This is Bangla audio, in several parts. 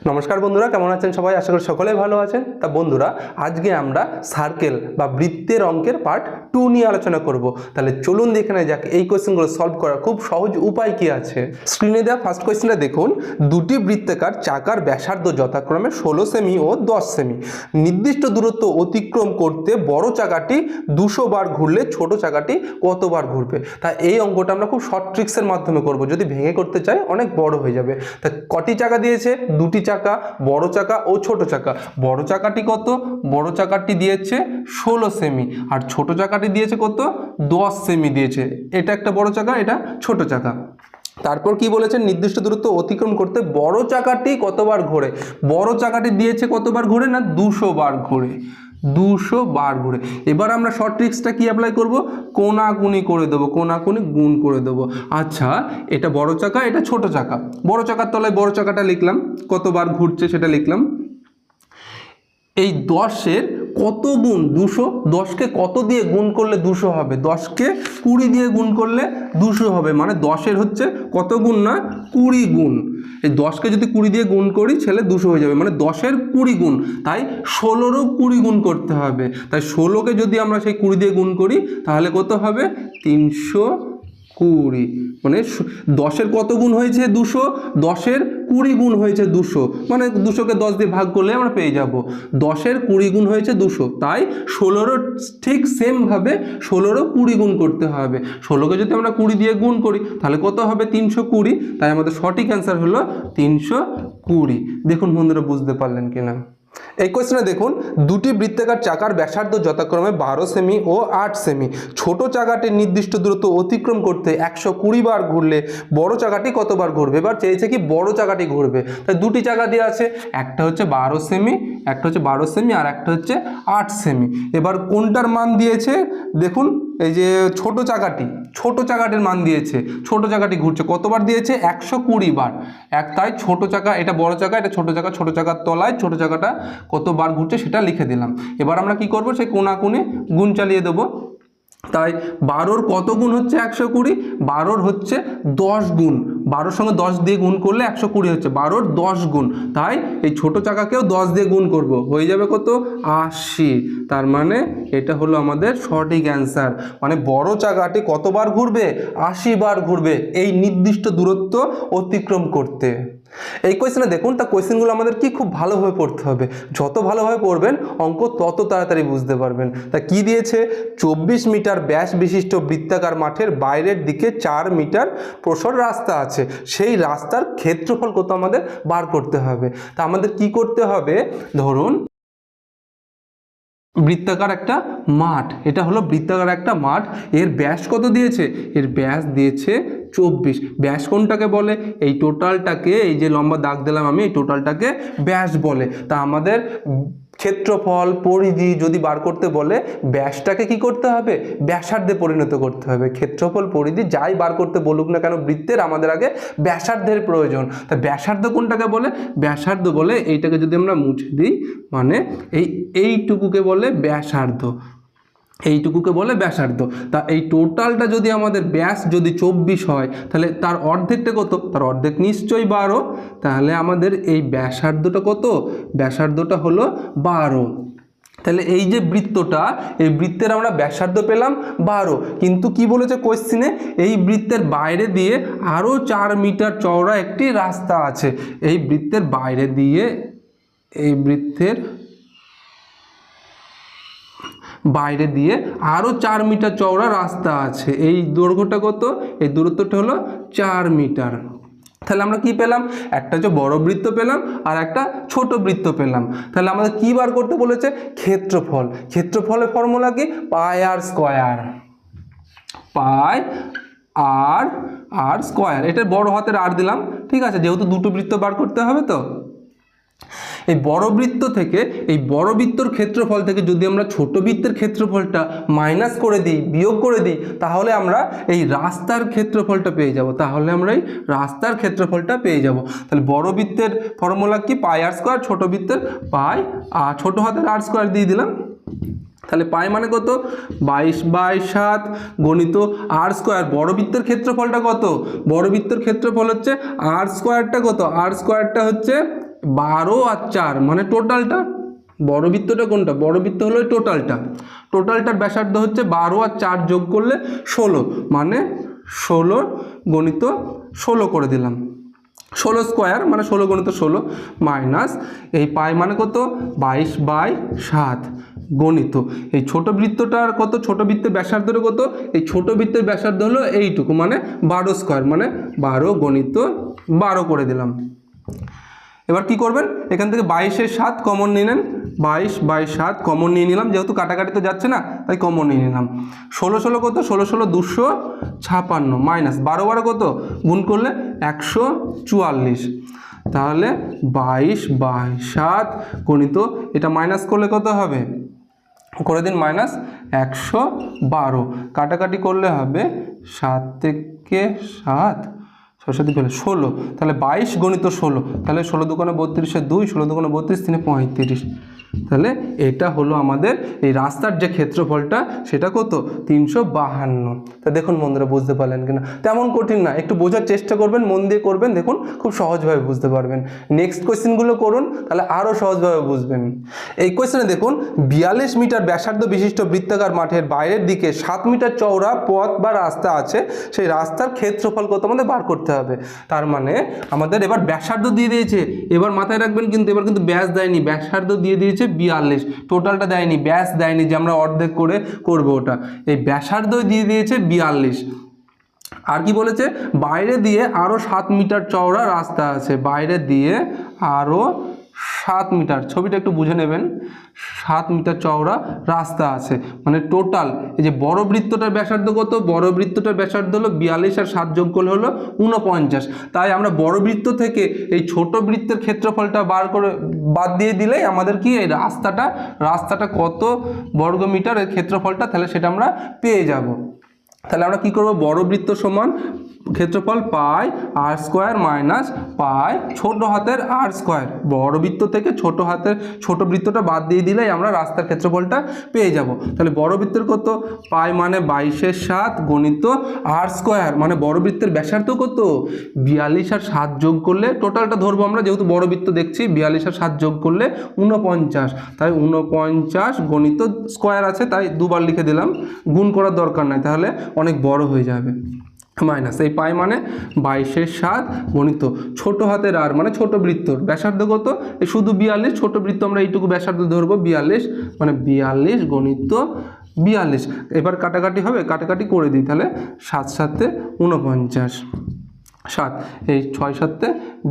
নমস্কার বন্ধুরা, কেমন আছেন সবাই? আশা করি সকলেই ভালো আছেন। তা বন্ধুরা, আজকে আমরা সার্কেল বা বৃত্তের অঙ্কের পার্ট 2 নিয়ে আলোচনা করব। তাহলে চলুন দেখে নেওয়া যাক এই কোয়েশ্চেনগুলো সলভ করার খুব সহজ উপায় কি আছে। স্ক্রিনে দেওয়া ফার্স্ট কোয়েশ্চেনটা দেখুন। দুটি বৃত্তাকার চাকার ব্যাসার্ধ যথাক্রমে 16 সেমি ও 10 সেমি। নির্দিষ্ট দূরত্ব অতিক্রম করতে বড় চাকাটি 200 বার ঘুরলে ছোট চাকাটি কতবার ঘুরবে। তা এই অঙ্কটা আমরা খুব শর্ট ট্রিক্সের মাধ্যমে করব। যদি ভেঙে করতে চাই অনেক বড় হয়ে যাবে। তা কটি চাকা দিয়েছে? দুটি চাকা, বড় চাকা ও ছোট চাকা। বড় চাকাটি কত? বড় চাকাটি দিয়েছে 16 সেমি, আর ছোট চাকাটি দিয়েছে কত? 10 সেমি দিয়েছে। এটা একটা বড় চাকা, এটা ছোট চাকা। তারপর কি বলেছে? নির্দিষ্ট দূরত্ব অতিক্রম করতে বড় চাকাটি কতবার ঘোরে। বড় চাকাটি দিয়েছে কতবার ঘোরে? না 200 বার ঘোরে। 200 বার ঘুরে। এবার আমরা শর্ট ট্রিক্সটা কি অ্যাপ্লাই করব? কোনাকুনি করে দেবো, কোনাকুনি গুণ করে দেবো। আচ্ছা, এটা বড় চাকা, এটা ছোট চাকা। বড় চাকার তলায় বড় চাকাটা লিখলাম, কতবার ঘুরছে সেটা লিখলাম। এই 10-এর কত গুণ 200? 10কে কত দিয়ে গুণ করলে 200 হবে? 10কে 20 দিয়ে গুণ করলে 200 হবে। মানে 10-এর হচ্ছে কত গুণ? না 20 গুণ। এই 10কে যদি 20 দিয়ে গুণ করি ছেলে 200 হয়ে যাবে, মানে 10-এর 20 গুণ। তাই 16রও 20 গুণ করতে হবে। তাই 16কে যদি আমরা সেই 20 দিয়ে গুণ করি তাহলে কত হবে? 320। মানে 10-এর কত গুণ হয়েছে? 200। 10-এর 20 গুণ হয়েছে 200, মানে 200কে 10 দিয়ে ভাগ করলে আমরা পেয়ে যাব 10-এর 20 গুণ হয়েছে 200। তাই 16রও ঠিক সেমভাবে 16রও 20 গুণ করতে হবে। 16কে যদি আমরা 20 দিয়ে গুণ করি তাহলে কত হবে? 320। তাই আমাদের সঠিক অ্যান্সার হলো 320। দেখুন বন্ধুরা, বুঝতে পারলেন কিনা। এই কোয়েশ্চনে দেখুন, দুটি বৃত্তাকার চাকার ব্যাসার্ধ যথাক্রমে 12 সেমি ও 8 সেমি। ছোট চাকাটির নির্দিষ্ট দূরত্ব অতিক্রম করতে 120 বার ঘুরলে বড় চাকাটি কতবার ঘুরবে। এবার চেয়েছে কি বড় চাকাটি ঘুরবে। তাই দুটি চাকা দিয়ে আছে, একটা হচ্ছে 12 সেমি, একটা হচ্ছে 12 সেমি, আর একটা হচ্ছে 8 সেমি। এবার কোনটার মান দিয়েছে দেখুন, এই যে ছোট চাকাটির মান দিয়েছে। ছোট চাকাটি ঘুরছে কতবার দিয়েছে? 120 বার। তাই ছোট চাকা, এটা বড় চাকা, এটা ছোট চাকা। ছোট চাকার তলায় ছোট চাকাটা কতবার ঘুরছে সেটা লিখে দিলাম। এবার আমরা কি করব? সেই কোনাকুনি গুণ চালিয়ে দেবো। তাই 12-র কত গুণ হচ্ছে 120? 12-র হচ্ছে 10 গুণ। 12-র সঙ্গে 10 দিয়ে গুণ করলে 120 হচ্ছে। 12-র 10 গুণ। তাই এই ছোট চাকাকেও 10 দিয়ে গুণ করব, হয়ে যাবে কত? 80। তার মানে এটা হলো আমাদের সঠিক অ্যান্সার। মানে বড় চাকাটি কতবার ঘুরবে? 80 বার ঘুরবে এই নির্দিষ্ট দূরত্ব অতিক্রম করতে। এই কোয়েশ্চেনে দেখুন, তা কোয়েশ্চেনগুলো আমাদের কি খুব ভালোভাবে পড়তে হবে। যত ভালোভাবে পড়বেন অঙ্ক তত তাড়াতাড়ি বুঝতে পারবেন। তা কি দিয়েছে? 24 মিটার ব্যাস বিশিষ্ট বৃত্তাকার মাঠের বাইরের দিকে 4 মিটার প্রশস্ত রাস্তা আছে। সেই রাস্তার ক্ষেত্রফল কত আমাদের বার করতে হবে। তা আমাদের কি করতে হবে? ধরুন বৃত্তাকার একটা মাঠ, এটা হলো বৃত্তাকার একটা মাঠ। এর ব্যাস কত দিয়েছে? এর ব্যাস দিয়েছে 24। ব্যাস কোনটাকে বলে? এই টোটালটাকে, এই যে লম্বা দাগ দিলাম আমি, এই টোটালটাকে ব্যাস বলে। তা আমাদের ক্ষেত্রফল পরিধি যদি বার করতে বলে ব্যাসটাকে কি করতে হবে? ব্যাসার্ধে পরিণত করতে হবে। ক্ষেত্রফল পরিধি যাই বার করতে বলুক না কেন বৃত্তের, আমাদের আগে ব্যাসার্ধের প্রয়োজন। তা ব্যাসার্ধ কোনটাকে বলে? ব্যাসার্ধ বলে এইটাকে যদি আমরা মুছে দিই, মানে এইটুকুকে বলে ব্যাসার্ধ। এইটুকুকে বলে ব্যাসার্ধ। তা এই টোটালটা যদি আমাদের ব্যাস যদি 24 হয় তাহলে তার অর্ধেকটা কত? তার অর্ধেক নিশ্চয়ই 12। তাহলে আমাদের এই ব্যাসার্ধটা কত? ব্যাসার্ধটা হলো 12। তাহলে এই যে বৃত্তটা, এই বৃত্তের আমরা ব্যাসার্ধ পেলাম 12। কিন্তু কি বলেছে কোয়েশ্চেনে? এই বৃত্তের বাইরে দিয়ে আরও 4 মিটার চওড়া একটি রাস্তা আছে। এই বৃত্তের বাইরে দিয়ে, এই বৃত্তের বাইরে দিয়ে আরও 4 মিটার চওড়া রাস্তা আছে। এই দৈর্ঘ্যটা কত? এই দূরত্বটা হলো 4 মিটার। তাহলে আমরা কি পেলাম? একটা হচ্ছে বড় বৃত্ত পেলাম আর একটা ছোট বৃত্ত পেলাম। তাহলে আমাদের কি বার করতে বলেছে? ক্ষেত্রফল। ক্ষেত্রফলের ফর্মুলা কি? পাই আর স্কয়ার। পাই আর স্কয়ার। এটা বড় হাতের আর দিলাম, ঠিক আছে, যেহেতু দুটো বৃত্ত বার করতে হবে। তো এই বড় বৃত্ত থেকে, এই বড় বৃত্তর ক্ষেত্রফল থেকে যদি আমরা ছোট বৃত্তের ক্ষেত্রফলটা মাইনাস করে দিই, বিয়োগ করে দিই, তাহলে আমরা এই রাস্তার ক্ষেত্রফলটা পেয়ে যাব। তাহলে আমরা এই রাস্তার ক্ষেত্রফলটা পেয়ে যাব। তাহলে বড় বৃত্তের ফর্মুলা কি? পাই আর স্কয়ার। ছোট বৃত্তের পাই আর ছোট হাতের আর স্কয়ার দিয়ে দিলাম। তাহলে পাই মানে কত? 22/7 গণিত আর স্কয়ার। বড় বৃত্তের ক্ষেত্রফলটা কত? বড় বৃত্তের ক্ষেত্রফল হচ্ছে আর স্কয়ারটা কত? আর স্কয়ারটা হচ্ছে 12 আর 4 মানে টোটালটা, বড় বৃত্তটা কোনটা, বড় বৃত্ত হলো টোটালটা, টোটালটার ব্যাসার্ধ হচ্ছে 12 আর 4 যোগ করলে 16, মানে 16 গণিত 16 করে দিলাম, 16 স্কোয়ার মানে 16 গণিত 16 মাইনাস এই পাই মানে কত 22/7 গণিত এই ছোট বৃত্তটার কত, ছোট বৃত্তের ব্যাসার্ধটা কত, এই ছোট বৃত্তের ব্যাসার্ধ হলো এইটুকু মানে 12 স্কোয়ার মানে 12 গণিত 12 করে দিলাম। এবার কি করবেন, এখান থেকে 22 এর 7 কমন নিয়ে নেন, 22/7 কমন নিয়ে নিলাম, যেহেতু কাটাকাটি তো যাচ্ছে না তাই কমন নিয়ে নিলাম। 16 কত, 16 256 মাইনাস 12 কত, গুণ করলে 144, তাহলে 22/7 গণিত এটা মাইনাস করলে কত হবে, করে দিন মাইনাস 112, কাটাকাটি করলে হবে 7 থেকে 7 সরস্বতী পেলে 16, তাহলে 22 গণিত 16, তাহলে 16 দুগুণে 32 2, 16 দুগুণে 32 3 35, তাহলে এটা হলো আমাদের এই রাস্তার যে ক্ষেত্রফলটা সেটা কত 352। তা দেখুন বন্ধুরা বুঝতে পারলেন কিনা, তেমন কঠিন না, একটু বোঝার চেষ্টা করবেন, মন দিয়ে করবেন, দেখুন খুব সহজভাবে বুঝতে পারবেন। নেক্সট কোয়েশ্চেনগুলো করুন, তাহলে আরও সহজভাবে বুঝবেন। এই কোয়েশ্চেনে দেখুন 42 মিটার ব্যাসার্ধ বিশিষ্ট বৃত্তাকার মাঠের বাইরের দিকে 7 মিটার চওড়া পথ বা রাস্তা আছে, সেই রাস্তার ক্ষেত্রফল কত আমাদের বার করতে হবে। তার মানে আমাদের এবার ব্যাসার্ধ দিয়ে দিয়েছে, এবার মাথায় রাখবেন কিন্তু এবার কিন্তু ব্যাস দেয়নি, ব্যাসার্ধ দিয়ে দিয়েছে 42, টোটালটা দেয়নি, ব্যাস দেয়নি যে আমরা অর্ধেক করে করব ওটা, এই ব্যাসার্ধ দিয়ে দিয়েছে 42। আর কি বলেছে, বাইরে দিয়ে আরও 7 মিটার চওড়া রাস্তা আছে, বাইরে দিয়ে আরও 7 মিটার, ছবিটা একটু বুঝে নেবেন, 7 মিটার চওড়া রাস্তা আছে, মানে টোটাল এই যে বড় বৃত্তটার ব্যাসার্ধ কত, বড় বৃত্তটার ব্যাসার্ধ হলো 42 আর 7 যোগ করলে হলো 49, তাই আমরা বড় বৃত্ত থেকে এই ছোট বৃত্তের ক্ষেত্রফলটা বার করে বাদ দিয়ে দিলেই আমাদের কি এই রাস্তাটা কত বর্গ মিটার এর ক্ষেত্রফলটা, তাহলে সেটা আমরা পেয়ে যাব। তাহলে আমরা কি করব, বড় বৃত্ত সমান ক্ষেত্রফল পাই আর স্কোয়ার মাইনাস পাই ছোট হাতের আর স্কোয়ার, বড় বৃত্ত থেকে ছোট বৃত্তটা বাদ দিয়ে দিলেই আমরা রাস্তার ক্ষেত্রফলটা পেয়ে যাব। তাহলে বড় বৃত্তের কত, পাই মানে 22 এর 7 গণিত আর স্কোয়ার মানে বড় বৃত্তের ব্যাসার্ধ কত 42 আর 7 যোগ করলে, টোটালটা ধরবো আমরা যেহেতু বড় বৃত্ত দেখছি, 42 আর 7 যোগ করলে 49, তাই 49 গণিত স্কোয়ার আছে তাই দুবার লিখে দিলাম, গুণ করার দরকার নাই তাহলে অনেক বড় হয়ে যাবে, মাইনাস এই পাই মানে 22 এর 7 গণিত ছোট হাতের আর মানে ছোট বৃত্তর ব্যাসার্ধ কত, এই শুধু 42, ছোট বৃত্ত আমরা এইটুকু ব্যাসার্ধ ধরবো 42 মানে 42 গণিত 42, এবার কাটাকাটি হবে, কাটাকাটি করে দিই, তাহলে 7 7 49, 7 এই 6 7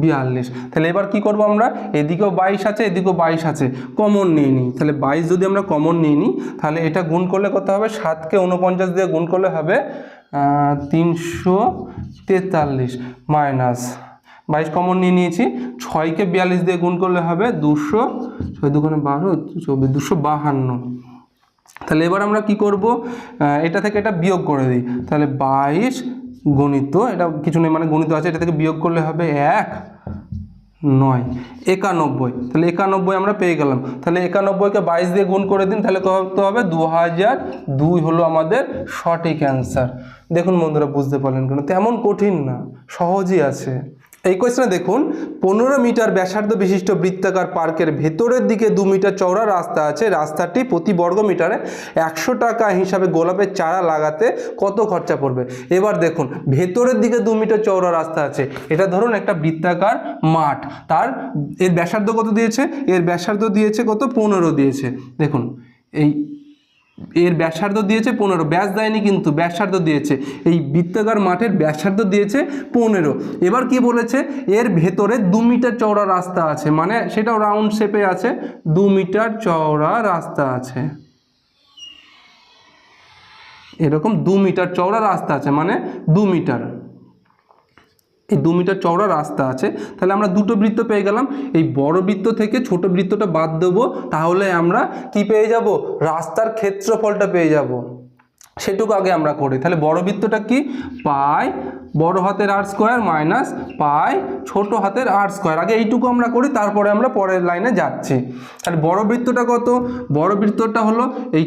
42, তাহলে এবার কি করব আমরা, এদিকেও 22 আছে এদিকেও 22 আছে, কমন নিয়ে নিই, তাহলে 22 যদি আমরা কমন নিয়ে নিই তাহলে এটা গুণ করলে কত হবে, 7কে 49 দিয়ে গুণ করলে হবে 343 মাইনাস 22 কমন নিয়ে নিয়েছি, 6কে 42 দিয়ে গুণ করলে হবে 200, 6 দুগুণে 12 24 252। তাহলে এবার আমরা কি করব, এটা থেকে এটা বিয়োগ করে দিই, তাহলে 22 গণিত এটা কিছু নেই মানে গণিত আছে, এটা থেকে বিয়োগ করলে হবে 1 9 91, তাহলে 91 আমরা পেয়ে গেলাম, তাহলে 91কে 22 দিয়ে গুণ করে দিন, তাহলে কত হবে 2002 হলো আমাদের সঠিক অ্যান্সার। দেখুন বন্ধুরা বুঝতে পারলেন কেন, তেমন কঠিন না, সহজই আছে। এই কোয়েশ্চনে দেখুন 15 মিটার ব্যাসার্ধ বিশিষ্ট বৃত্তাকার পার্কের ভেতরের দিকে 2 মিটার চওড়া রাস্তা আছে, রাস্তাটি প্রতি বর্গ মিটারে 100 টাকা হিসাবে গোলাপের চারা লাগাতে কত খরচা পড়বে। এবার দেখুন ভেতরের দিকে 2 মিটার চওড়া রাস্তা আছে, এটা ধরুন একটা বৃত্তাকার মাঠ, তার এর ব্যাসার্ধ কত দিয়েছে, এর ব্যাসার্ধ দিয়েছে কত 15 দিয়েছে, দেখুন এই এর ব্যাসার্ধ দিয়েছে 15, ব্যাস দেয়নি কিন্তু ব্যাসার্ধ দিয়েছে, এই বৃত্তাকার মাঠের ব্যাসার্ধ দিয়েছে 15। এবার কি বলেছে, এর ভেতরে 2 মিটার চওড়া রাস্তা আছে, মানে সেটাও রাউন্ড শেপে আছে, 2 মিটার চওড়া রাস্তা আছে, এরকম 2 মিটার চওড়া রাস্তা আছে মানে 2 মিটার, এই 2 মিটার চওড়া রাস্তা আছে, তাহলে আমরা দুটো বৃত্ত পেয়ে গেলাম, এই বড় বৃত্ত থেকে ছোট বৃত্তটা বাদ দেবো, তাহলে আমরা কি পেয়ে যাব, রাস্তার ক্ষেত্রফলটা পেয়ে যাব, সেটুকু আগে আমরা করি। তাহলে বড় বৃত্তটা কি, পাই বড় হাতের আর স্কোয়ার মাইনাস পাই ছোট হাতের আর স্কোয়ার, আগে এইটুকু আমরা করি তারপরে আমরা পরের লাইনে যাচ্ছি। তাহলে বড় বৃত্তটা কত, বড় বৃত্তটা হলো এই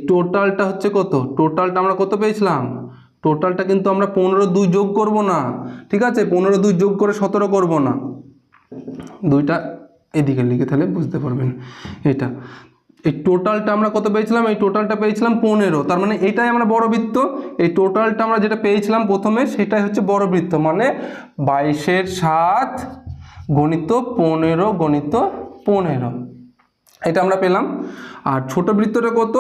টোটালটা হচ্ছে কত, টোটালটা আমরা কত পেয়েছিলাম, টোটালটা কিন্তু আমরা 15 2 যোগ করব না, ঠিক আছে 15 2 যোগ করে 17 করব না, দুইটা এদিকে লিখে তাহলে বুঝতে পারবেন। এটা এই টোটালটা আমরা কত পেয়েছিলাম, এই টোটালটা পেয়েছিলাম 15, তার মানে এটাই আমরা বড় বৃত্ত। এই টোটালটা আমরা যেটা পেয়েছিলাম প্রথমে সেটাই হচ্ছে বড় বৃত্ত, মানে 22/7 গণিত 15 গণিত 15, এটা আমরা পেলাম। আর ছোট বৃত্তটা কত,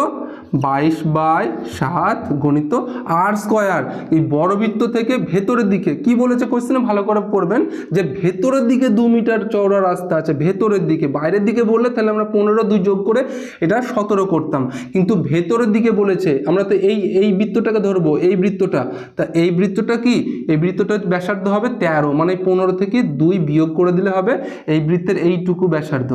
22/7 গণিত r²। এই বড় বৃত্ত থেকে ভেতরের দিকে কি বলেছে কোশ্চেনে ভালো করে পড়বেন, যে ভেতরের দিকে 2 মিটার চওড়া রাস্তা আছে, ভেতরের দিকে। বাইরের দিকে বললে তাহলে আমরা 15 2 যোগ করে এটা 17 করতাম, কিন্তু ভেতরের দিকে বলেছে। আমরা তো এই বৃত্তটাকে ধরবো, এই বৃত্তটা, তা এই বৃত্তটা কি, এই বৃত্তটার ব্যাসার্ধ হবে 13, মানে 15 থেকে 2 বিয়োগ করে দিলে হবে এই বৃত্তের এইটুকু ব্যাসার্ধ।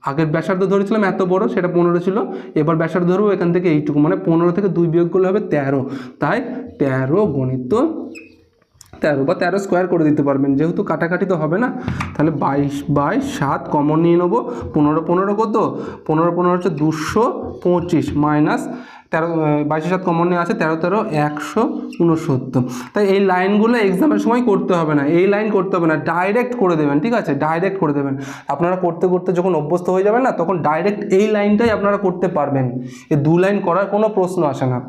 আগের ব্যাসার্ধ ধরেছিলাম এত বড়, সেটা 15 ছিল, এবার ব্যাসার্ধ ধরবো এখান থেকে এইটুকু, মানে 15 থেকে 2 বিয়োগ করলে হবে 13। তাই 13 গণিত 13 বা 13² করে দিতে পারবেন, যেহেতু কাটাকাটি তো হবে না। তাহলে 22/7 কমন নিয়ে নেবো। 15 15 কত, 15 15 হচ্ছে 225, মাইনাস 13, 22/7 কমন নিয়ে আছে, 13 13 169। তাই এই লাইনগুলো এক্সামের সময় করতে হবে না, এই লাইন করতে হবে না, ডাইরেক্ট করে দেবেন, ঠিক আছে, ডাইরেক্ট করে দেবেন। আপনারা করতে করতে যখন অভ্যস্ত হয়ে যাবেন না, তখন ডাইরেক্ট এই লাইনটাই আপনারা করতে পারবেন, এই 2 লাইন করার কোনো প্রশ্ন আসে না।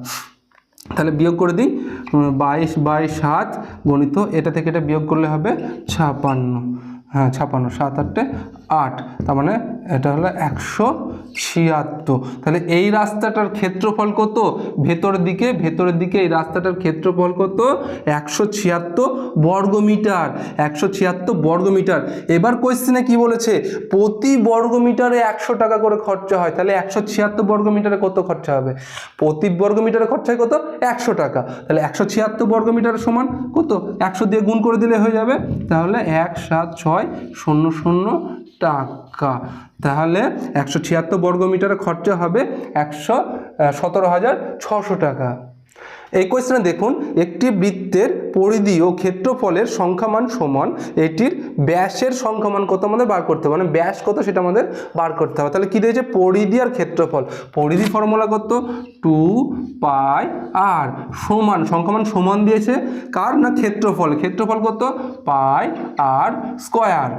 তাহলে বিয়োগ করে দিই, 22/7 গণিত, এটা থেকে এটা বিয়োগ করলে হবে 56, হ্যাঁ 56, 7 8 8, তার মানে এটা হলো 176। তাহলে এই রাস্তাটার ক্ষেত্রফল কত, ভেতরের দিকে এই রাস্তাটার ক্ষেত্রফল কত, 176 বর্গমিটার, 176 বর্গমিটার। এবার কোয়েশ্চেনে কি বলেছে, প্রতি বর্গমিটারে 100 টাকা করে খরচা হয়। তাহলে 176 বর্গমিটারে কত খরচা হবে, প্রতি বর্গমিটারে খরচা হয় কত, 100 টাকা। তাহলে 176 বর্গমিটার সমান কত, 100 দিয়ে গুণ করে দিলে হয়ে যাবে। তাহলে 17600 টাকা। তাহলে 176 বর্গমিটারে খরচা হবে 117,600 টাকা। এই কোয়েশ্চেনে দেখুন, একটি বৃত্তের পরিধি ও ক্ষেত্রফলের সংখ্যামান সমান এটির ব্যাসের সংখ্যামান কত আমাদের বার করতে হবে, মানে ব্যাস কত সেটা আমাদের বার করতে হবে। তাহলে কি দিয়েছে, পরিধি আর ক্ষেত্রফল। পরিধি ফর্মুলা কত, 2πr সমান, সংখ্যামান সমান দিয়েছে কার না, ক্ষেত্রফল। ক্ষেত্রফল কত, πr²।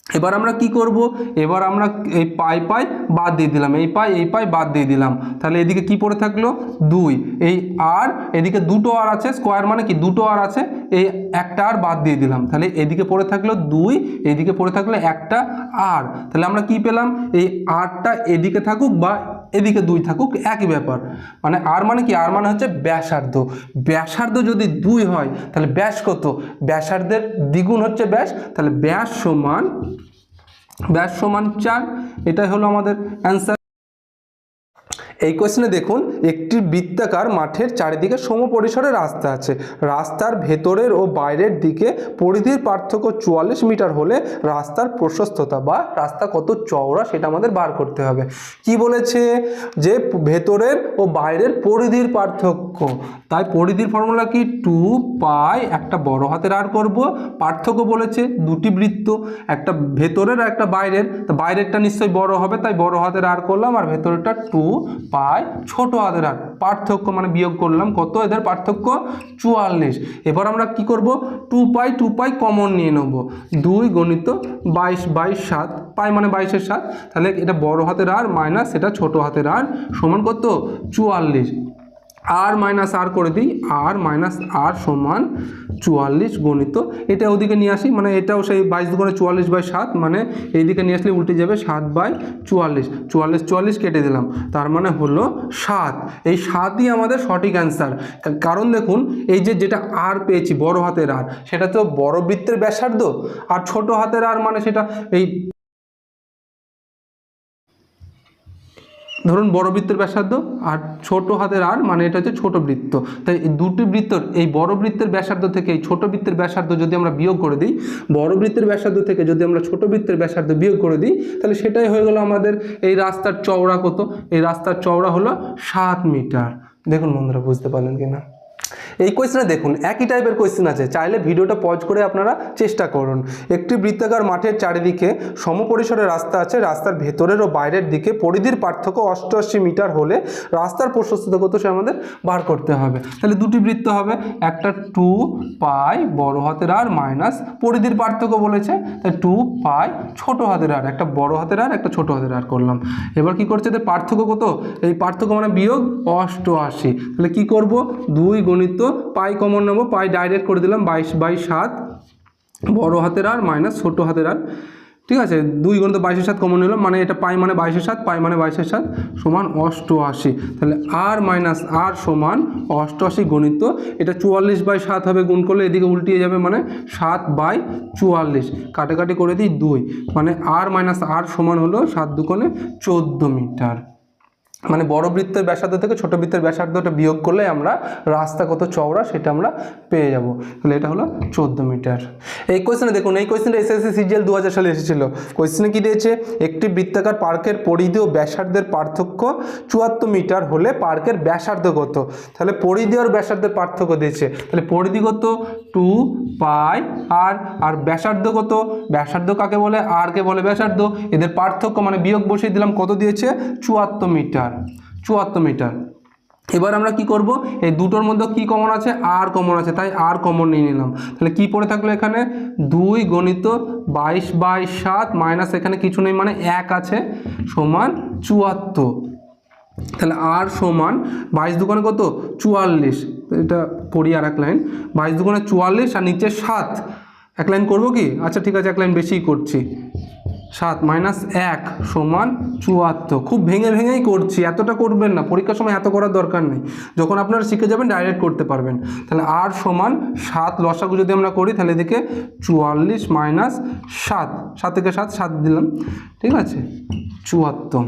এবার আমরা কি করব, এবার আমরা এই পাই বাদ দিয়ে দিলাম, এই পাই বাদ দিয়ে দিলাম। তাহলে এদিকে কি পড়ে থাকলো, 2, এই আর এদিকে দুটো আর আছে, স্কোয়ার মানে কি দুটো আর আছে, এই একটা আর বাদ দিয়ে দিলাম। তাহলে এদিকে পড়ে থাকলো 2, এদিকে পড়ে থাকলো একটা আর। তাহলে আমরা কি পেলাম, এই আরটা এদিকে থাকুক বা এদিকে 2 থাকুক একই ব্যাপার। মানে আর মানে কি, আর মানে হচ্ছে ব্যাসার্ধ। ব্যাসার্ধ যদি 2 হয় তাহলে ব্যাস কত, ব্যাসার্ধের দ্বিগুণ হচ্ছে ব্যাস। তাহলে ব্যাস সমান 4, এটাই হলো আমাদের অ্যান্সার। এই কোয়েশ্চেনে দেখুন, একটি বৃত্তাকার মাঠের চারিদিকে সমপরিসরে রাস্তা আছে। রাস্তার ভেতরের ও বাইরের দিকে পরিধির পার্থক্য 44 মিটার হলে রাস্তার প্রশস্ততা বা রাস্তা কত চওড়া সেটা আমাদের বার করতে হবে। কি বলেছে, যে ভেতরের ও বাইরের পরিধির পার্থক্য। তাই পরিধির ফর্মুলা কি, 2π, একটা বড় হাতের আর করব, পার্থক্য বলেছে দুটি বৃত্ত, একটা ভেতরের আর একটা বাইরের। তো বাইরেরটা নিশ্চয়ই বড় হবে, তাই বড় হাতের আর করলাম, আর ভেতরেরটা 2π ছোট হাতের আর, পার্থক্য মানে বিয়োগ করলাম, কত এদের পার্থক্য 44। এবার আমরা কি করব, 2π কমন নিয়ে নেব, 2 গণিত 22/7, পাই মানে 22/7। তাহলে এটা বড় হাতের আর মাইনাস এটা ছোট হাতের আর সমান কত, 44। আর মাইনাস আর করে দিই, আর মাইনাস আর সমান 44 গণিত, এটা ওদিকে নিয়ে আসি, মানে এটাও সেই 22 দুগুণে 44/7, মানে এইদিকে নিয়ে আসলে উল্টে যাবে 7/44, 44 কেটে দিলাম, তার মানে হলো 7। এই 7ই আমাদের সঠিক অ্যান্সার। কারণ দেখুন, এই যেটা আর পেয়েছি বড় হাতের আর, সেটা তো বড় বৃত্তের ব্যাসার্ধ, আর ছোট হাতের আর মানে সেটা এই ধরুন বড় বৃত্তের ব্যাসার্ধ, আর ছোট হাতের আর মানে এটা হচ্ছে ছোট বৃত্ত। তাই এই দুটি বৃত্তর এই বড় বৃত্তের ব্যাসার্ধ থেকে এই ছোট বৃত্তের ব্যাসার্ধ যদি আমরা বিয়োগ করে দিই, বড় বৃত্তের ব্যাসার্ধ থেকে যদি আমরা ছোট বৃত্তের ব্যাসার্ধ বিয়োগ করে দিই, তাহলে সেটাই হয়ে গেল আমাদের এই রাস্তার চওড়া কত, এই রাস্তার চওড়া হলো 7 মিটার। দেখুন বন্ধুরা, বুঝতে পারলেন কিনা। এই কোয়েশ্চেনে দেখুন একই টাইপের কোয়েশ্চেন আছে, চাইলে ভিডিওটা পজ করে আপনারা চেষ্টা করুন। একটি বৃত্তাকার মাঠের চারিদিকে সমপরিসরের রাস্তা আছে, রাস্তার ভেতরের ও বাইরের দিকে পরিধির পার্থক্য 88 মিটার হলে রাস্তার প্রশস্ততা কত সে আমাদের বার করতে হবে। তাহলে দুটি বৃত্ত হবে, একটা 2 পাই বড় হাতের আর মাইনাস পরিধির পার্থক্য বলেছে, তাই 2 পাই ছোট হাতের আর, একটা বড় হাতের আর একটা ছোট হাতের আর করলাম। এবার কি করছে, পার্থক্য কত, এই পার্থক্য মানে বিয়োগ 88। তাহলে কি করব, 2 গণিত পাই কমন নেব, পাই ডাইরেক্ট করে দিলাম 22/7 বড় হাতের আর মাইনাস ছোট হাতের আর, ঠিক আছে। 2 গণিত 22/7 কমন নিলাম, মানে এটা পাই মানে 22/7, পাই মানে 22/7 সমান 88। তাহলে আর মাইনাস আর সমান 88 গণিত এটা 44/7 হবে, গুণ করলে এদিকে উল্টিয়ে যাবে, মানে 7/44 কাটাকাটি করে দিই 2, মানে আর মাইনাস আর সমান হলো 7 দুগুণে 14 মিটার। মানে বড় বৃত্তের ব্যাসার্ধ থেকে ছোট বৃত্তের ব্যাসার্ধটা বিয়োগ করলে আমরা রাস্তা কত চওড়া সেটা আমরা পেয়ে যাব। তাহলে এটা হলো 14 মিটার। এই কোয়েশ্চেনে দেখুন, এই কোয়েশ্চেনটা এসএসসি সিজিএল 2000 সালে এসেছিল। কোয়েশ্চেনে কি দিয়েছে, একটি বৃত্তাকার পার্কের পরিধি ও ব্যাসার্ধের পার্থক্য 74 মিটার হলে পার্কের ব্যাসার্ধ কত। তাহলে পরিধি আর ব্যাসার্ধের পার্থক্য দিয়েছে, তাহলে পরিধি কত 2 পাই আর ব্যাসার্ধ কত, ব্যাসার্ধ কাকে বলে, আর কে বলে ব্যাসার্ধ, এদের পার্থক্য মানে বিয়োগ বসিয়ে দিলাম, কত দিয়েছে 74 মিটার। 74 মিটার। এবার আমরা কি করব, এই দুটোর মধ্যে কি কমন আছে, আর কমন আছে, তাই আর কমন নিয়ে নিলাম। তাহলে কি পড়ে থাকলো এখানে, 2 গণিত 22/7 মাইনাস এখানে কিছু নেই মানে 1 আছে সমান 74। তাহলে আর সমান 22 দুগুণে কত 44, এটা করি আর এক লাইন, 22 দুগুণে 44 আর নিচে 7, এক লাইন করবো কি, আচ্ছা ঠিক আছে এক লাইন বেশিই করছি, 7 মাইনাস 1 সমান 74। খুব ভেঙে ভেঙেই করছি, এতটা করবেন না, পরীক্ষার সময় এত করার দরকার নেই, যখন আপনারা শিখে যাবেন ডাইরেক্ট করতে পারবেন। তাহলে আর সমান 7 লসাগু যদি আমরা করি তাহলে এদিকে 44 মাইনাস 7 থেকে 7 দিলাম, ঠিক আছে 74।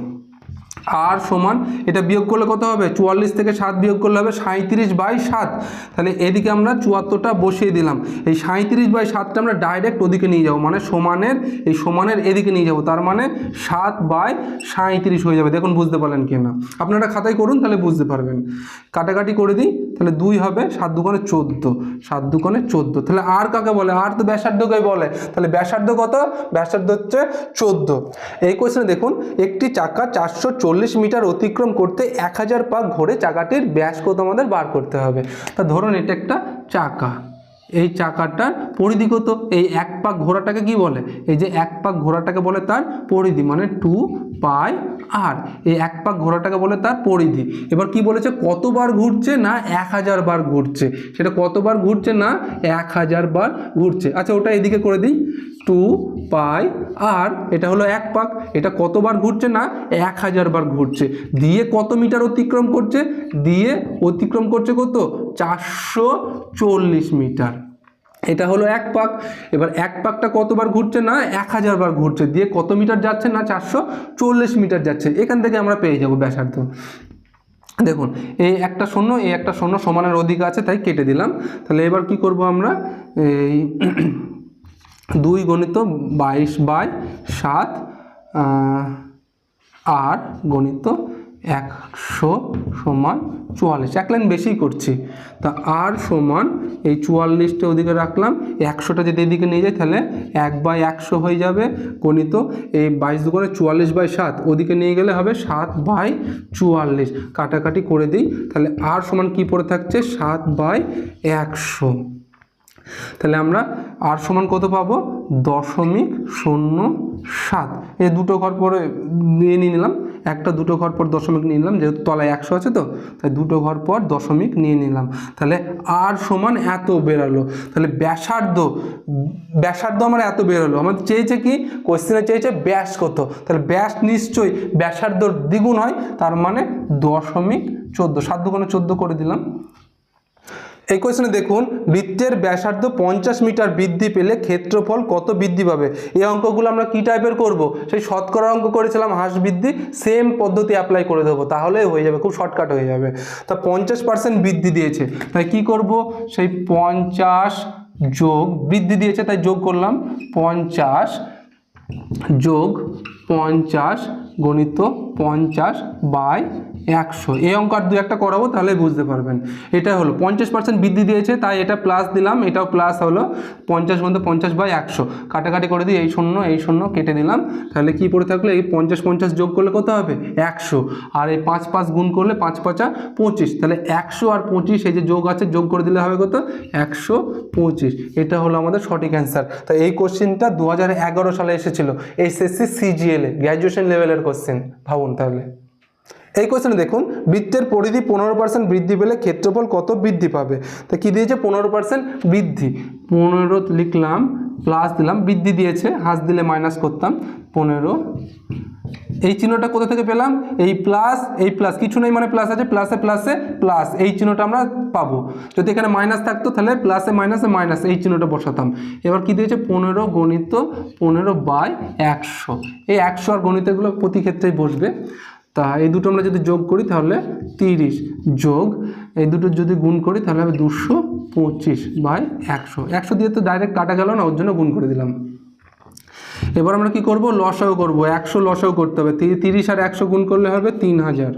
আর সমান এটা বিয়োগ করলে কত হবে, 44 থেকে 7 বিয়োগ করলে হবে 37/7। তাহলে এদিকে আমরা 74টা বসিয়ে দিলাম, এই 37/7টা আমরা ডাইরেক্ট ওদিকে নিয়ে যাব, মানে সমানের এই সমানের এদিকে নিয়ে যাব, তার মানে 7/37 হয়ে যাবে। দেখুন বুঝতে পারলেন কি না, আপনারা খাতায় করুন তাহলে বুঝতে পারবেন। কাটাকাটি করে দিই, তাহলে 2 হবে, 7 দুগুণে 14, 7 দুগুণে 14। তাহলে আর কাকে বলে, আর তো ব্যাসার্ধকে বলে, তাহলে ব্যাসার্ধ কত, ব্যাসার্ধ হচ্ছে 14। এই কোয়েশ্চেনে দেখুন, একটি চাকা 440 মিটার অতিক্রম করতে 1000 পাক ঘোরে, চাকাটির ব্যাস কত আমাদের বার করতে হবে। তা ধরুন এটা একটা চাকা, এই চাকাটার পরিধি কত, এই 1 পাক ঘোরাটাকে কি বলে, এই যে 1 পাক ঘোরাটাকে বলে তার পরিধি, মানে 2 পাই আর, এই 1 পাক ঘোরাটাকে বলে তার পরিধি। এবার কি বলেছে, কতবার ঘুরছে না 1000 বার ঘুরছে, সেটা কতবার ঘুরছে না 1000 বার ঘুরছে। আচ্ছা ওটা এদিকে করে দিই, 2 পাই আর এটা হলো 1 পাক, এটা কতবার ঘুরছে না 1000 বার ঘুরছে, দিয়ে কত মিটার অতিক্রম করছে, দিয়ে অতিক্রম করছে কত 440 মিটার, এটা হলো 1 পাক। এবার 1 পাকটা কতবার ঘুরছে না 1000 বার ঘুরছে, দিয়ে কত মিটার যাচ্ছে না 440 মিটার যাচ্ছে, এখান থেকে আমরা পেয়ে যাব ব্যাসার্ধ। দেখুন এই একটা শূন্য, এই একটা শূন্য সমানের অধিক আছে তাই কেটে দিলাম। তাহলে এবার কি করব আমরা, এই 2 গণিত 22/7 আর গণিত 100 সমান 44, এক লাইন বেশি করছি। তা আর সমান এই 44টা ওদিকে রাখলাম, 100টা যদি এদিকে নিয়ে যাই তাহলে 1/100 হয়ে যাবে, গণিত এই 22 দুগুণে 44/7 ওদিকে নিয়ে গেলে হবে 7/44, কাটাকাটি করে দিই। তাহলে আর সমান কি পড়ে থাকছে 7/100। তাহলে আমরা আর সমান কত পাবো 0.07। এই দুটো ঘর পরে নিয়ে নিলাম, একটা দুটো ঘর পর দশমিক নিয়ে নিলাম, যেহেতু তলায় 100 আছে তো তাই দুটো ঘর পর দশমিক নিয়ে নিলাম। তাহলে আর সমান এত বেরালো। তাহলে ব্যাসার্ধ আমার এত বেরোলো, আমাদের চেয়েছে কি, কোশ্চেনে চেয়েছে ব্যাস কত, তাহলে ব্যাস নিশ্চয়ই ব্যাসার্ধ দ্বিগুণ হয়, তার মানে 0.14, 7 দুগুণে 14 করে দিলাম। এই কোয়েশ্চনে দেখুন, বৃত্তের ব্যাসার্ধ 50 মিটার বৃদ্ধি পেলে ক্ষেত্রফল কত বৃদ্ধি পাবে। এই অঙ্কগুলো আমরা কি টাইপের করব, সেই শতকরা অঙ্ক করেছিলাম হ্রাস বৃদ্ধি, সেম পদ্ধতি অ্যাপ্লাই করে দেবো, তাহলে হয়ে যাবে, খুব শর্টকাট হয়ে যাবে। তা 50% বৃদ্ধি দিয়েছে, তাই কি করব, সেই 50 যোগ বৃদ্ধি দিয়েছে তাই যোগ করলাম, 50 যোগ 50 গণিত 50/100 100। এই অঙ্ক আর 2-1টা করাবো তাহলে বুঝতে পারবেন। এটা হলো 50% বৃদ্ধি দিয়েছে, তাই এটা প্লাস দিলাম, এটাও প্লাস হলো 50 × 50/100। কাটাকাটি করে দিই, এই 0 কেটে দিলাম। তাহলে কি পড়ে থাকলো, এই 50 যোগ করলে কত হবে 100, আর এই 5 গুণ করলে 5 × 5 = 25। তাহলে 100 আর 25 এই যে যোগ আছে, যোগ করে দিলে হবে কত 125। এটা হলো আমাদের সঠিক অ্যান্সার। তাই এই কোশ্চেনটা 2011 সালে এসেছিল এসএসসি সিজিএল এ, গ্র্যাজুয়েশন লেভেলের কোশ্চেন। ভাবুন তাহলে এই কোশ্চেনে দেখুন, বৃত্তের পরিধি 15% বৃদ্ধি পেলে ক্ষেত্রফল কত বৃদ্ধি পাবে। তো কি দিয়েছে 15% বৃদ্ধি, 15 লিখলাম, প্লাস দিলাম, বৃদ্ধি দিয়েছে, হাস দিলে মাইনাস করতাম 15। এই চিহ্নটা কোথা থেকে পেলাম, এই প্লাস কিছু নেই মানে প্লাস আছে, প্লাসে প্লাস, এই চিহ্নটা আমরা পাবো। যদি এখানে মাইনাস থাকতো তাহলে প্লাসে মাইনাস এই চিহ্নটা বসাতাম। এবার কি দিয়েছে 15 × 15/100। এই 100 আর গণিতগুলো প্রতি ক্ষেত্রেই বসবে। তা এই দুটো আমরা যদি যোগ করি তাহলে 30, যোগ এই দুটো যদি গুণ করি তাহলে হবে 225/100। 100 দিয়ে তো ডাইরেক্ট কাটা গেল না, ওর জন্য গুণ করে দিলাম। এবার আমরা কি করব, লসাগু করব। 100 লসাগু করতে হবে, 30 আর 100 গুণ করলে হবে 3000,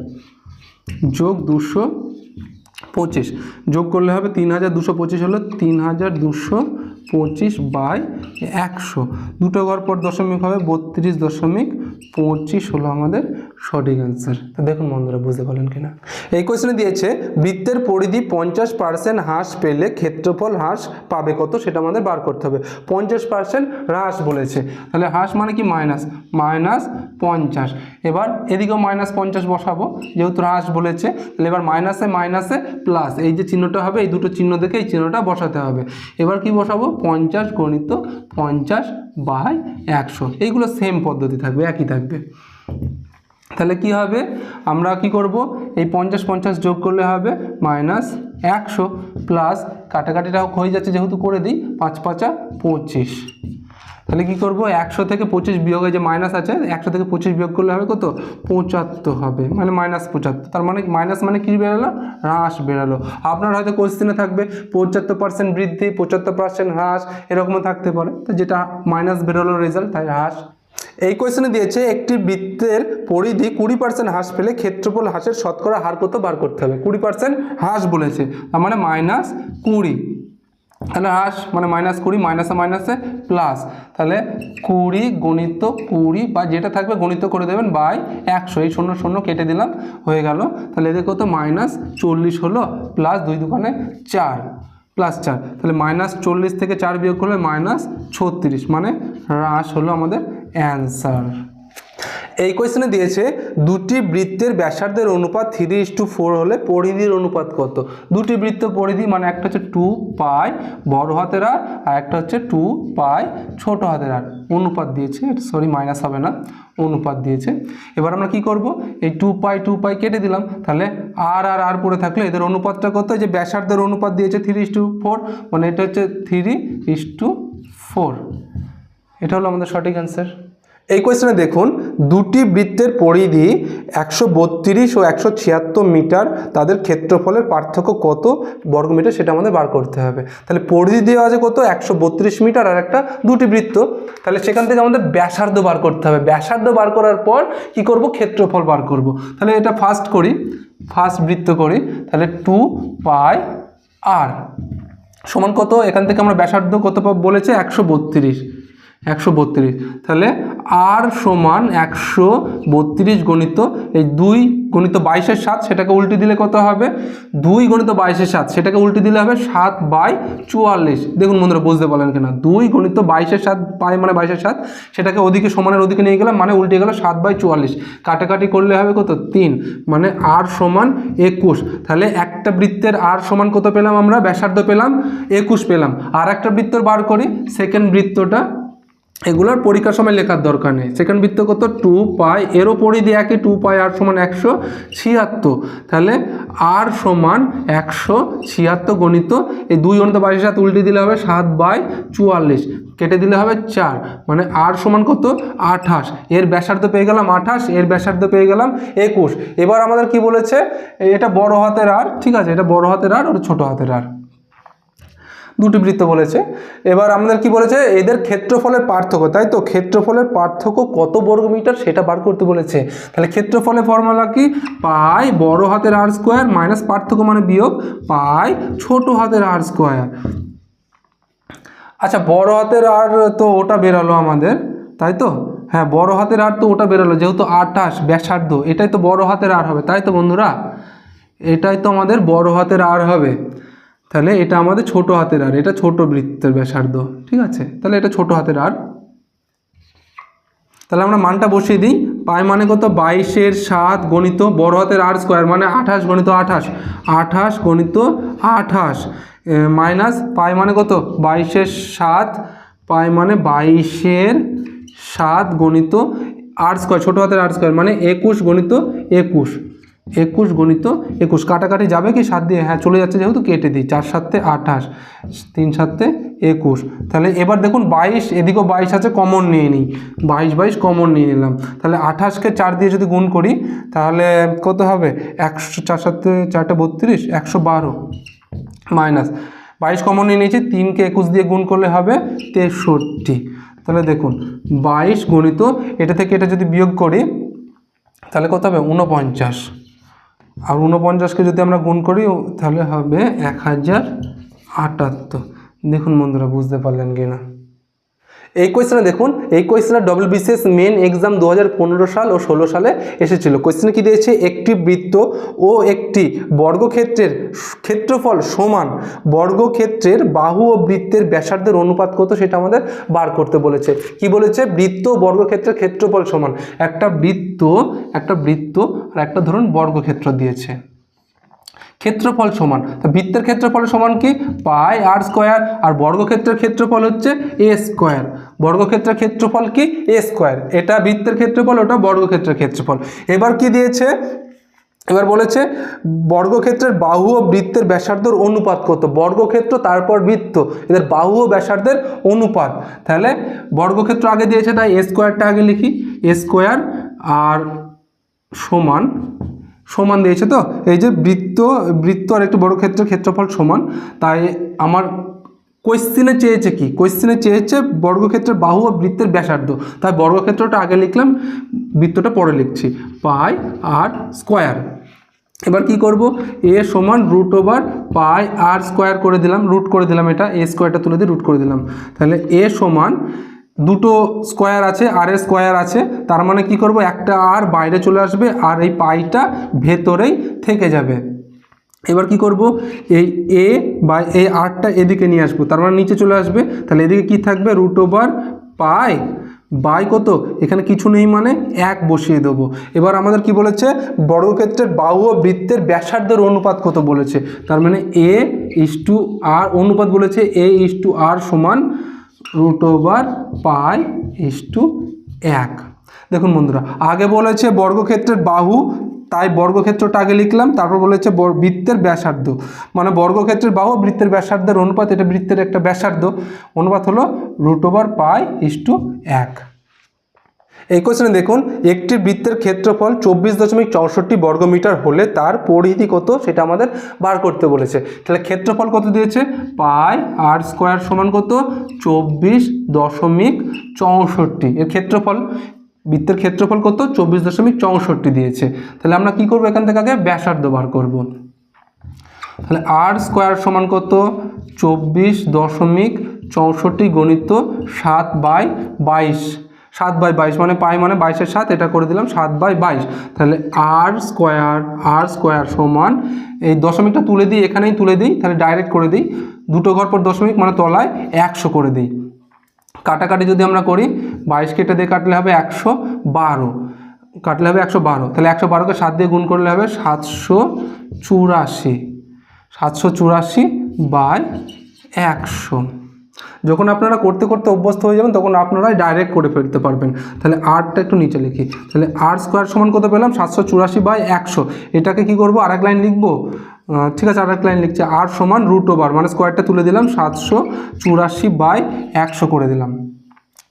যোগ 225, যোগ করলে হবে 3225, হলো 3225/100। দুটো ঘর পর দশমিক হবে, 32.25 হলো আমাদের সঠিক অ্যান্সার। তো দেখুন বন্ধুরা, বুঝতে পারলেন কিনা। এই কোশ্চেনে দিয়েছে বৃত্তের পরিধি 50% হ্রাস পেলে ক্ষেত্রফল হ্রাস পাবে কত, সেটা আমাদের বার করতে হবে। 50% হ্রাস বলেছে, তাহলে হ্রাস মানে কি -50। এবার এদিকেও -50 বসাবো, যেহেতু হ্রাস বলেছে। তাহলে এবার মাইনাসে প্লাস, এই যে চিহ্নটা হবে, এই দুটো চিহ্ন দেখে এই চিহ্নটা বসাতে হবে। এবার কি বসাবো, 50 × 50/100। এইগুলো সেম পদ্ধতি থাকবে, একই থাকবে। তাহলে কি হবে, আমরা কি করব, এই 50 যোগ করলে হবে -100, প্লাস কাটাকাটিটা হয়ে যাচ্ছে যেহেতু করে দিই, 5 × 5 = 25। তাহলে কি করব, 100 থেকে 25 বিয়োগ, এই যে মাইনাস আছে, 100 থেকে 25 বিয়োগ করলে হবে কত 75 হবে, মানে -75। তার মানে মাইনাস মানে কি বেরোলো, হ্রাস বেরোলো। আপনার হয়তো কোশ্চেনে থাকবে 75% বৃদ্ধি, 75% হ্রাস, এরকমও থাকতে পারে। তো যেটা মাইনাস বেরোলো রেজাল্ট, তাই হ্রাস। এই কোশ্চেনে দিয়েছে একটি বৃত্তের পরিধি 20% হ্রাস পেলে ক্ষেত্রফল হ্রাসের শতকরা হার কত বার করতে হবে। 20% হ্রাস বলেছে, তার মানে -20। তাহলে হ্রাস মানে -20, মাইনাসে প্লাস, তাহলে 20 × 20 বা যেটা থাকবে গণিত করে দেবেন /100। এই 0 কেটে দিলাম, হয়ে গেল। তাহলে এদের কত -40 হলো, প্লাস 2 × 2 = 4, প্লাস 4। তাহলে -40 থেকে 4 বিয়োগ করলে -36, মানে হ্রাস হলো আমাদের অ্যান্সার। এই কোশ্চেনে দিয়েছে দুটি বৃত্তের ব্যাসার্ধের অনুপাত 3:4 হলে পরিধির অনুপাত কত। দুটি বৃত্ত পরিধি মানে একটা হচ্ছে 2π বড় হাতের আর, একটা হচ্ছে 2π ছোট হাতের আর। অনুপাত দিয়েছে, সরি মাইনাস হবে না, অনুপাত দিয়েছে। এবার আমরা কি করব, এই 2π কেটে দিলাম। তাহলে আর পড়ে থাকলে এদের অনুপাতটা কত, যে ব্যাসার্ধের অনুপাত দিয়েছে 3:4, মানে এটা হচ্ছে 3:4। এটা হলো আমাদের সঠিক অ্যান্সার। এই কোয়েশ্চনে দেখুন, দুটি বৃত্তের পরিধি 132 ও 176 মিটার, তাদের ক্ষেত্রফলের পার্থক্য কত বর্গমিটার সেটা আমাদের বার করতে হবে। তাহলে পরিধি দেওয়া আছে কত 132 মিটার, আর একটা দুটি বৃত্ত। তাহলে সেখান থেকে আমাদের ব্যাসার্ধ বার করতে হবে। ব্যাসার্ধ বার করার পর কি করব, ক্ষেত্রফল বার করব। তাহলে এটা ফার্স্ট বৃত্ত করি। তাহলে 2πr সমান কত, এখান থেকে আমরা ব্যাসার্ধ কত বলেছে 132। তাহলে আর সমান 132 গণিত এই 2 × 22 = 7, সেটাকে উল্টে দিলে কত হবে, 2 × 22 = 7, সেটাকে উল্টে দিলে হবে 7/44। দেখুন বন্ধুরা, বুঝতে পারলেন কিনা, 2 × 22 = 7, পাই মানে 22 = 7, সেটাকে ওদিকে সমানের ওদিকে নিয়ে গেলাম, মানে উল্টে গেল 7/44। কাটাকাটি করলে হবে কত 3, মানে আর সমান 21। তাহলে একটা বৃত্তের আর সমান কত পেলাম আমরা, ব্যাসার্ধ পেলাম 21 পেলাম। আর একটা বৃত্তর বার করি, সেকেন্ড বৃত্তটা, এগুলোর পরীক্ষার সময় লেখার দরকার নেই। সেকেন্ড বৃত্ত কত 2π, এরও পরিধি একই 2π, আর সমান 176। তাহলে আর সমান 176 গণিত এই 2 × 22 = 7, উল্টে দিলে হবে 7/44, কেটে দিলে হবে 4, মানে আর সমান কত 28। এর ব্যাসার্ধ পেয়ে গেলাম 28, এর ব্যাসার্ধ পেয়ে গেলাম 21। এবার আমাদের কি বলেছে, এটা বড় হাতের আর, ঠিক আছে, এটা বড় হাতের আর, ওটা ছোট হাতের আর। দুটি বৃত্ত বলেছে। এবার আমাদের কি বলেছে, এদের ক্ষেত্রফলের পার্থক্য, তাই তো ক্ষেত্রফলের পার্থক্য কত বর্গমিটার সেটা বার করতে বলেছে। তাহলে ক্ষেত্রফলের ফর্মুলা কি, পাই বড় হাতের আর স্কোয়ার মাইনাস পার্থক্য মানে বিয়োগ পাই ছোট হাতের আর স্কোয়ার। আচ্ছা বড় হাতের আর তো ওটা বেরালো আমাদের, তাই তো, হ্যাঁ বড় হাতের আর তো ওটা বেরালো, যেহেতু 28 ব্যাসার্ধ, এটাই তো বড় হাতের আর হবে, তাই তো বন্ধুরা, এটাই তো আমাদের বড় হাতের আর হবে। তাহলে এটা আমাদের ছোট হাতের আর, এটা ছোট বৃত্তের ব্যাসার্ধ, ঠিক আছে, তাহলে এটা ছোট হাতের আর। তাহলে আমরা মানটা বসিয়ে দিই, পাই মানে কত 22/7 গণিত বড় হাতের আর স্কোয়ার মানে 28 গণিত 28, 28 গণিত 28 মাইনাস পাই মানে কত 22/7, পাই মানে 22/7 গণিত আর স্কোয়ার ছোটো হাতের আর স্কোয়ার মানে 21 গণিত 21, 21 গণিত 21, কাটাকাটি যাবে কি 7 দিয়ে, হ্যাঁ চলে যাচ্ছে যেহেতু কেটে দিই, 4 7 28, 3 7 21। তাহলে এবার দেখুন 22, এদিকেও 22 আছে, কমন নিয়ে নিই, 22 কমন নিয়ে নিলাম। তাহলে 28কে 4 দিয়ে যদি গুণ করি তাহলে কত হবে 100, 4 7 4 32, 112 মাইনাস 22 কমন নিয়ে নিয়েছি, 3কে 21 দিয়ে গুণ করলে হবে 63। তাহলে দেখুন 22 গণিত এটা থেকে এটা যদি বিয়োগ করি তাহলে কত হবে 49, আর 49কে যদি আমরা গুণ করি তাহলে হবে 1078। দেখুন বন্ধুরা বুঝতে পারলেন কি না। এই কোয়েশ্চেনে দেখুন, এই কোয়েশ্চেনে WBCS মেন এক্সাম 2015 সাল ও 16 সালে এসেছিল। কোয়েশ্চেনে কি দিয়েছে, একটি বৃত্ত ও একটি বর্গক্ষেত্রের ক্ষেত্রফল সমান, বর্গক্ষেত্রের বাহু ও বৃত্তের ব্যাসার্ধের অনুপাত কত সেটা আমাদের বার করতে বলেছে। কি বলেছে, বৃত্ত ও বর্গক্ষেত্রের ক্ষেত্রফল সমান, একটা বৃত্ত আর একটা ধরুন বর্গক্ষেত্র দিয়েছে, ক্ষেত্রফল সমান, তা বৃত্তের ক্ষেত্রফল সমান কি পাই আর স্কোয়ার, আর বর্গক্ষেত্রের ক্ষেত্রফল হচ্ছে এ স্কোয়ার, বর্গক্ষেত্রের ক্ষেত্রফল কি এ স্কোয়ার, এটা বৃত্তের ক্ষেত্রফল, ওটা বর্গক্ষেত্রের ক্ষেত্রফল। এবার কি দিয়েছে, এবার বলেছে বর্গক্ষেত্রের বাহু ও বৃত্তের ব্যাসার্ধের অনুপাত কত, বর্গক্ষেত্র তারপর বৃত্ত, এদের বাহু ও ব্যাসার্ধের অনুপাত। তাহলে বর্গক্ষেত্র আগে দিয়েছে তাই এ স্কোয়ারটা আগে লিখি, এ স্কোয়ার আর সমান দিয়েছে, তো এই যে বৃত্ত আর একটি বর্গক্ষেত্রের ক্ষেত্রফল সমান, তাই আমার কোয়েশ্চেনে চেয়েছে কি, কোয়েশ্চেনে চেয়েছে বর্গক্ষেত্রের বাহু ও বৃত্তের ব্যাসার্ধ, তাই বর্গক্ষেত্রটা আগে লিখলাম, বৃত্তটা পরে লিখছি, পাই আর স্কোয়ার। এবার কি করব, এ সমান √/পাই আর স্কোয়ার করে দিলাম, রুট করে দিলাম, এটা এ স্কোয়ারটা তুলে দিয়ে রুট করে দিলাম। তাহলে এ সমান দুটো স্কোয়ার আছে, আর এর স্কোয়ার আছে, তার মানে কি করব, একটা আর বাইরে চলে আসবে আর এই পাইটা ভেতরেই থেকে যাবে। এবার কি করব, এই এ বা এই আরটা এদিকে নিয়ে আসবো, তার মানে নিচে চলে আসবে, তাহলে এদিকে কি থাকবে √/পাই বাই কত, এখানে কিছু নেই মানে 1 বসিয়ে দেবো। এবার আমাদের কি বলেছে, বর্গক্ষেত্রের বাহু ও বৃত্তের ব্যাসার্ধের অনুপাত কত বলেছে, তার মানে A:R অনুপাত বলেছে, A:R সমান √/পাই:1। দেখুন বন্ধুরা, আগে বলেছে বর্গক্ষেত্রের বাহু, তাই বর্গক্ষেত্রটা আগে লিখলাম, তারপর বলেছে বৃত্তের ব্যাসার্ধ, মানে বর্গক্ষেত্রের বাহু বৃত্তের ব্যাসার্ধের অনুপাত, এটা বৃত্তের একটা ব্যাসার্ধ, অনুপাত হলো √/পাই:1। এই কোশ্চেনে দেখুন, একটি বৃত্তের ক্ষেত্রফল 24.64 বর্গমিটার হলে তার পরিধি কত সেটা আমাদের বার করতে বলেছে। তাহলে ক্ষেত্রফল কত দিয়েছে, পাই আর স্কোয়ার সমান কত 24.64, এর ক্ষেত্রফল, বৃত্তের ক্ষেত্রফল কত 24.64 দিয়েছে। তাহলে আমরা কি করব, এখান থেকে আগে ব্যাসার্ধ বার করব। তাহলে আর স্কোয়ার সমান কত 24.64 গণিত 7/22, 7/22 মানে পাই মানে 22/7, এটা করে দিলাম 7/22। তাহলে আর স্কোয়ার সমান, এই দশমিকটা তুলে দিই, এখানেই তুলে দিই, তাহলে ডাইরেক্ট করে দিই, দুটো ঘর পর দশমিক মানে তলায় 100 করে দিই। কাটাকাটি যদি আমরা করি 22 কেটে দিয়ে কাটলে হবে 112, কাটলে হবে 112, তাহলে 112কে 7 দিয়ে গুণ করলে হবে 784/100। যখন আপনারা করতে করতে অভ্যস্ত হয়ে যাবেন তখন আপনারাই ডাইরেক্ট করে ফেলতে পারবেন। তাহলে আরটা একটু নিচে লিখি, তাহলে আর স্কোয়ার সমান কত পেলাম 784/100। এটাকে কি করব, আরেক লাইন লিখবো, ঠিক আছে আরেক লাইন লিখছি, আর সমান √/, মানে স্কোয়ারটা তুলে দিলাম 784/100 করে দিলাম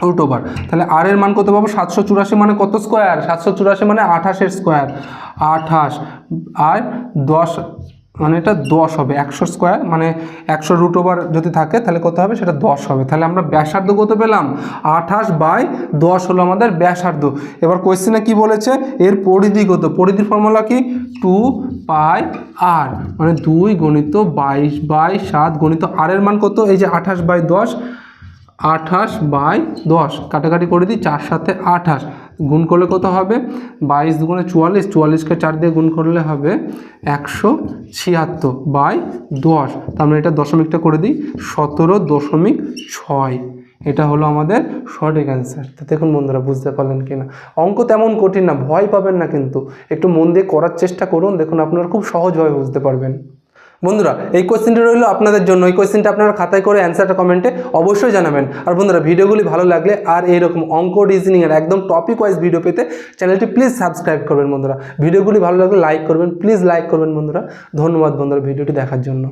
√/। তাহলে আর এর মান কত পাবো, 784 মানে কত স্কোয়ার, 784 মানে 28 স্কোয়ার, 28 আর মানে এটা 10 হবে, 100 স্কোয়ার মানে 100 রুট ওভার যদি থাকে তাহলে কত হবে, সেটা 10 হবে। তাহলে আমরা ব্যাসার্ধ কত পেলাম, 28/10 হলো আমাদের ব্যাসার্ধ। এবার কোয়েশ্চেনে কি বলেছে, এর পরিধি কত, পরিধির ফর্মুলা কি 2πr, মানে 2 গুণিত 22/7 গুণিত r এর মান কত, এই যে 28/10, 28/10 কাটাকাটি করে দিই, 4 সাথে 28 গুণ করলে কত হবে, 22 দুগুণে 44, 44কে 4 দিয়ে গুণ করলে হবে 176/10। তার মানে এটা দশমিকটা করে দিই 17.6। এটা হলো আমাদের সঠিক অ্যান্সার। তো দেখুন বন্ধুরা, বুঝতে পারলেন কিনা, অঙ্ক তেমন কঠিন না, ভয় পাবেন না, কিন্তু একটু মন দিয়ে করার চেষ্টা করুন, দেখুন আপনারা খুব সহজভাবে বুঝতে পারবেন। বন্ধুরা এই কোয়েশ্চেনটা রইলো আপনাদের জন্য, এই কোয়েশ্চেনটা আপনারা খাতায় করে অ্যান্সারটা কমেন্টে অবশ্যই জানাবেন। আর বন্ধুরা ভিডিওগুলি ভালো লাগলে আর এইরকম অঙ্ক রিজনিংয়ের একদম টপিক ওয়াইজ ভিডিও পেতে চ্যানেলটি প্লিজ সাবস্ক্রাইব করবেন বন্ধুরা। ভিডিওগুলি ভালো লাগলে লাইক করবেন, প্লিজ লাইক করবেন বন্ধুরা। ধন্যবাদ বন্ধুরা ভিডিওটি দেখার জন্য।